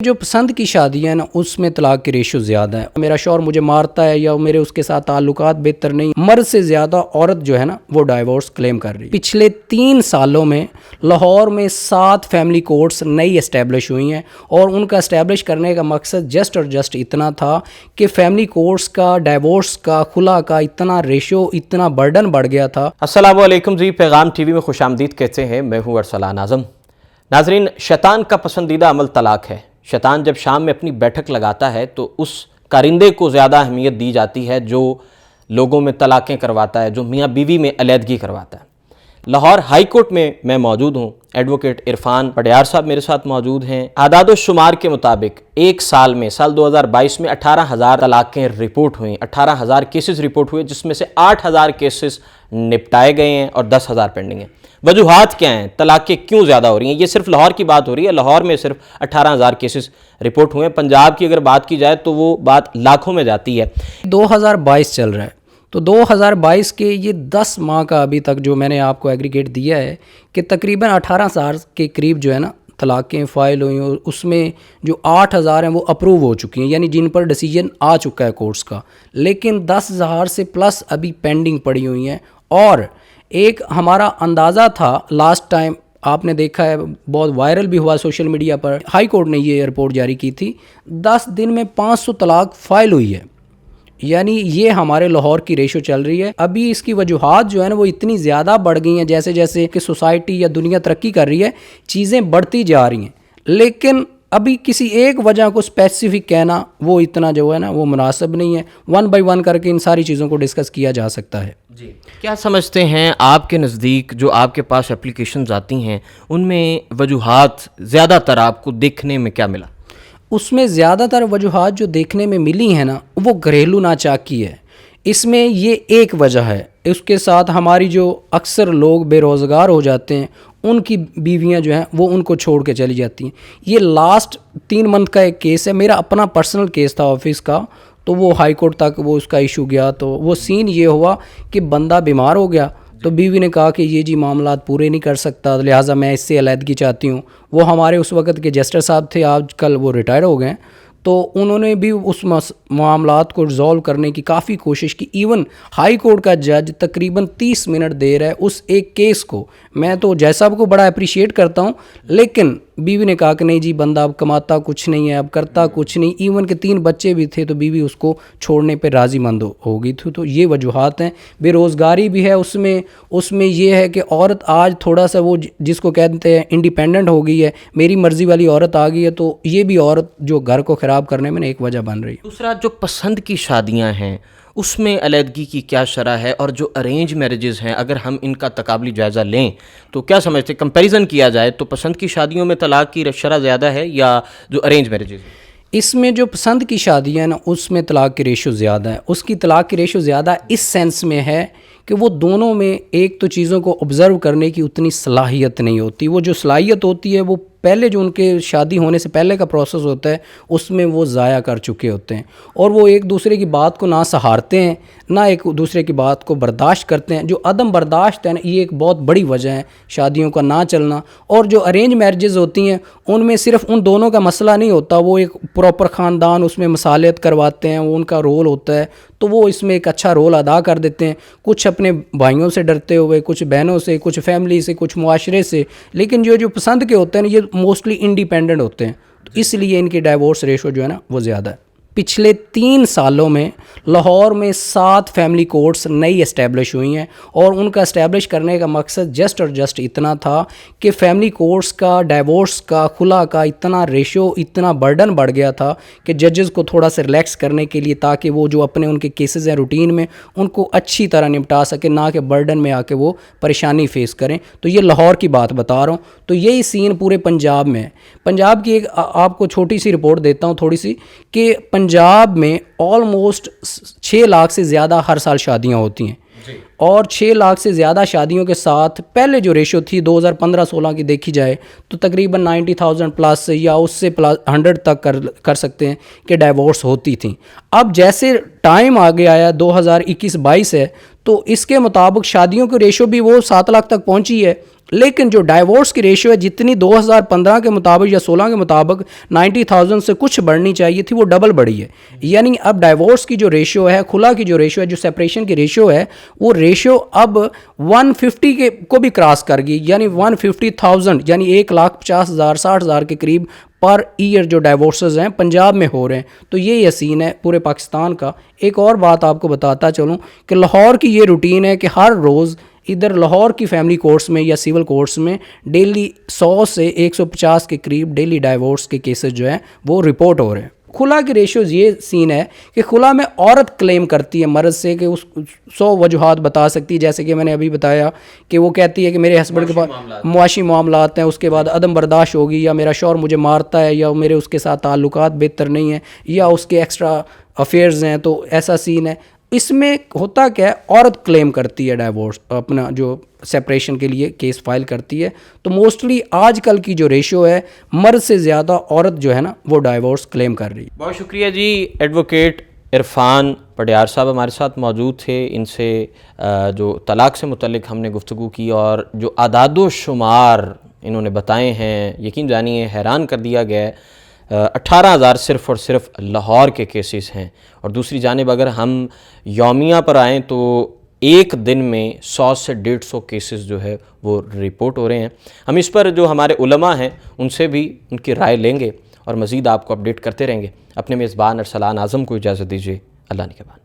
जो पसंद की शादी है ना उसमें तलाक की रेशो ज़्यादा है। मेरा शौहर मुझे मारता है या मेरे उसके साथ ताल्लुकात बेहतर नहीं, मर्द से ज़्यादा औरत जो है ना वो डाइवोर्स क्लेम कर रही है। पिछले 3 सालों में लाहौर में 7 फैमिली कोर्ट्स नई इस्टेब्लिश हुई हैं और उनका इस्टेब्लिश करने का मकसद जस्ट और जस्ट इतना था कि फैमिली कोर्ट्स का, डाइवोर्स का, खुला का इतना रेशो, इतना बर्डन बढ़ गया था। अस्सलाम वालेकुम जी, पैगाम टीवी में खुशामदीद कहते हैं। मैं हूँ अरसलान आज़म। नाजरीन, शैतान का पसंदीदा अमल तलाक है। शैतान जब शाम में अपनी बैठक लगाता है तो उस कारिंदे को ज़्यादा अहमियत दी जाती है जो लोगों में तलाक़ें करवाता है, जो मियाँ बीवी में अलहदगी करवाता है। लाहौर हाई कोर्ट में मैं मौजूद हूँ। एडवोकेट इरफान पटियार साहब मेरे साथ मौजूद हैं। आदाद शुमार के मुताबिक एक साल में, साल 2022 में 18,000 तलाक़ें रिपोर्ट हुई, 18,000 केसेस रिपोर्ट हुए, जिसमें से 8,000 केसेस निपटाए गए हैं और 10,000 पेंडिंग हैं। वजूहात क्या हैं, तलाक़ें क्यों ज़्यादा हो रही हैं? ये सिर्फ लाहौर की बात हो रही है। लाहौर में सिर्फ 18,000 केसेस रिपोर्ट हुए हैं। पंजाब की अगर बात की जाए तो वो बात लाखों में जाती है। 2022 चल रहा है तो 2022 के ये 10 माह का अभी तक जो मैंने आपको एग्रीगेट दिया है कि तकरीबन 18,000 के करीब जो है ना तलाक़ें फ़ाइल हुई और उसमें जो 8,000 हैं वो अप्रूव हो चुकी हैं, यानी जिन पर डिसीजन आ चुका है कोर्ट्स का। लेकिन 10,000 से प्लस अभी पेंडिंग पड़ी हुई हैं। और एक हमारा अंदाज़ा था लास्ट टाइम, आपने देखा है, बहुत वायरल भी हुआ सोशल मीडिया पर, हाई कोर्ट ने ये रिपोर्ट जारी की थी, 10 दिन में 500 तलाक फ़ाइल हुई है। यानी ये हमारे लाहौर की रेशो चल रही है। अभी इसकी वजूहात जो है ना वो इतनी ज़्यादा बढ़ गई हैं, जैसे जैसे कि सोसाइटी या दुनिया तरक्की कर रही है चीज़ें बढ़ती जा रही हैं। लेकिन अभी किसी एक वजह को स्पेसिफिक कहना वो इतना जो है ना वो मुनासिब नहीं है। 1 बाय 1 करके इन सारी चीज़ों को डिस्कस किया जा सकता है। जी, क्या समझते हैं आपके नज़दीक जो आपके पास एप्लीकेशंस आती हैं उनमें वजूहात ज़्यादातर आपको देखने में क्या मिला? उसमें ज़्यादातर वजूहात जो देखने में मिली हैं ना वो घरेलू नाचाकी है। इसमें ये एक वजह है। उसके साथ हमारी जो अक्सर लोग बेरोज़गार हो जाते हैं उनकी बीवियां जो हैं वो उनको छोड़ के चली जाती हैं। ये लास्ट 3 मंथ का एक केस है, मेरा अपना पर्सनल केस था ऑफिस का, तो वो हाई कोर्ट तक वो उसका इशू गया। तो वो सीन ये हुआ कि बंदा बीमार हो गया तो बीवी ने कहा कि ये जी मामलात पूरे नहीं कर सकता, लिहाजा मैं इससे अलहदगी चाहती हूँ। वो हमारे उस वक़्त के जस्टिस साहब थे, आजकल वो रिटायर हो गए। तो उन्होंने भी उस मामलात को रिजॉल्व करने की काफ़ी कोशिश की। इवन हाई कोर्ट का जज तकरीबन 30 मिनट दे रहा है उस एक केस को। मैं तो जज साहब को बड़ा अप्रिशिएट करता हूँ, लेकिन बीवी ने कहा कि नहीं जी बंदा अब कमाता कुछ नहीं है, अब करता कुछ नहीं। इवन के 3 बच्चे भी थे तो बीवी उसको छोड़ने पे राज़ीमंद हो गई थी। तो ये वजूहात हैं। बेरोज़गारी भी है उसमें ये है कि औरत आज थोड़ा सा वो जिसको कहते हैं इंडिपेंडेंट हो गई है, मेरी मर्ज़ी वाली औरत आ गई है। तो ये भी औरत जो घर को ख़राब करने में एक वजह बन रही है। दूसरा, जो पसंद की शादियां हैं उसमें अलहदगी की क्या शरह है, और जो अरेंज मैरिजेस हैं अगर हम इनका तकाबली जायज़ा लें तो क्या समझते, कंपैरिजन किया जाए तो पसंद की शादियों में तलाक की शरह ज़्यादा है या जो अरेंज मैरिजेस हैं? इसमें जो पसंद की शादियाँ हैं ना उसमें तलाक की रेशो ज़्यादा है। उसकी तलाक की रेशो ज़्यादा इस सेंस में है कि वो दोनों में एक तो चीज़ों को ऑब्ज़र्व करने की उतनी सलाहियत नहीं होती। वो जो सलाहियत होती है वो पहले जो उनके शादी होने से पहले का प्रोसेस होता है उसमें वो ज़ाया कर चुके होते हैं और वो एक दूसरे की बात को ना सहारते हैं ना एक दूसरे की बात को बर्दाश्त करते हैं। जो अदम बर्दाश्त है ना ये एक बहुत बड़ी वजह है शादियों का ना चलना। और जो अरेंज मैरिजेस होती हैं उनमें सिर्फ उन दोनों का मसला नहीं होता, वो एक प्रॉपर ख़ानदान उसमें मसालियत करवाते हैं, वो उनका रोल होता है, तो वो इसमें एक अच्छा रोल अदा कर देते हैं। कुछ अपने भाइयों से डरते हुए, कुछ बहनों से, कुछ फैमिली से, कुछ मुआशरे से। लेकिन जो पसंद के होते हैं ना ये मोस्टली इंडिपेंडेंट होते हैं, तो इसलिए इनकी डाइवोर्स रेशो जो है ना वो ज़्यादा है। पिछले 3 सालों में लाहौर में 7 फैमिली कोर्ट्स नई इस्टेब्लिश हुई हैं और उनका इस्टेब्लिश करने का मकसद जस्ट और जस्ट इतना था कि फैमिली कोर्ट्स का, डाइवोर्स का, खुला का इतना रेशो, इतना बर्डन बढ़ गया था कि जजेस को थोड़ा सा रिलैक्स करने के लिए, ताकि वो जो अपने उनके केसेस हैं रूटीन में उनको अच्छी तरह निपटा सके, ना कि बर्डन में आके वो परेशानी फेस करें। तो ये लाहौर की बात बता रहा हूँ। तो यही सीन पूरे पंजाब में है। पंजाब की एक आपको छोटी सी रिपोर्ट देता हूँ थोड़ी सी, कि पंजाब में ऑलमोस्ट 6 लाख से ज़्यादा हर साल शादियां होती हैं और 6 लाख से ज़्यादा शादियों के साथ पहले जो रेशो थी 2015-16 की देखी जाए तो तकरीबन 90,000 प्लस या उससे प्लस 100 तक कर सकते हैं कि डाइवोर्स होती थी। अब जैसे टाइम आगे आया 2021-22 है तो इसके मुताबिक शादियों की रेशो भी वो 7 लाख तक पहुंची है लेकिन जो डाइवोर्स की रेशियो है जितनी 2015 के मुताबिक या 16 के मुताबिक 90,000 से कुछ बढ़नी चाहिए थी, वो डबल बढ़ी है। यानी अब डाइवोर्स की जो रेशियो है, खुला की जो रेशियो है, जो सेपरेशन की रेशियो है, वो रेशियो अब 150 के को भी क्रॉस कर गई। यानी 150,000 यानी 1,50,000 60,000 के करीब पर ईयर जो डाइवोर्सेस हैं पंजाब में हो रहे हैं। तो ये सीन है पूरे पाकिस्तान का। एक और बात आपको बताता चलूँ कि लाहौर की ये रूटीन है कि हर रोज़ इधर लाहौर की फैमिली कोर्ट्स में या सिविल कोर्ट्स में डेली 100 से 150 के करीब डेली डाइवोर्स के केसेस जो हैं वो रिपोर्ट हो रहे हैं। खुला की रेशियोज़ ये सीन है कि खुला में औरत क्लेम करती है मर्द से कि उस 100 वजूहात बता सकती है, जैसे कि मैंने अभी बताया कि वो कहती है कि मेरे हस्बैंड के पास मुआशी मामलात हैं, उसके बाद अदम बर्दाश्त होगी, या मेरा शौहर मुझे मारता है, या मेरे उसके साथ ताल्लुकात बेहतर नहीं है, या उसके एक्स्ट्रा अफेयर्स हैं। तो ऐसा सीन है। इसमें होता क्या है, औरत क्लेम करती है डाइवोर्स, अपना जो सेपरेशन के लिए केस फाइल करती है। तो मोस्टली आजकल की जो रेशियो है मर्द से ज़्यादा औरत जो है ना वो डाइवोर्स क्लेम कर रही है। बहुत शुक्रिया जी। एडवोकेट इरफान पटियार साहब हमारे साथ मौजूद थे। इनसे जो तलाक से मुतल्लिक हमने गुफ्तगू की और जो आदादो शुमार इन्होंने बताए हैं, यकीन जानिए हैरान कर दिया गया है। 18,000 सिर्फ़ और सिर्फ लाहौर के केसेस हैं। और दूसरी जानिब अगर हम यौमिया पर आएँ तो एक दिन में 100 से 150 केसेस जो है वो रिपोर्ट हो रहे हैं। हम इस पर जो हमारे उलमा हैं उनसे भी उनकी राय लेंगे और मज़ीद आपको अपडेट करते रहेंगे। अपने मेज़बान अरसलान आज़म को इजाज़त दीजिए। अल्लाह निगहबान।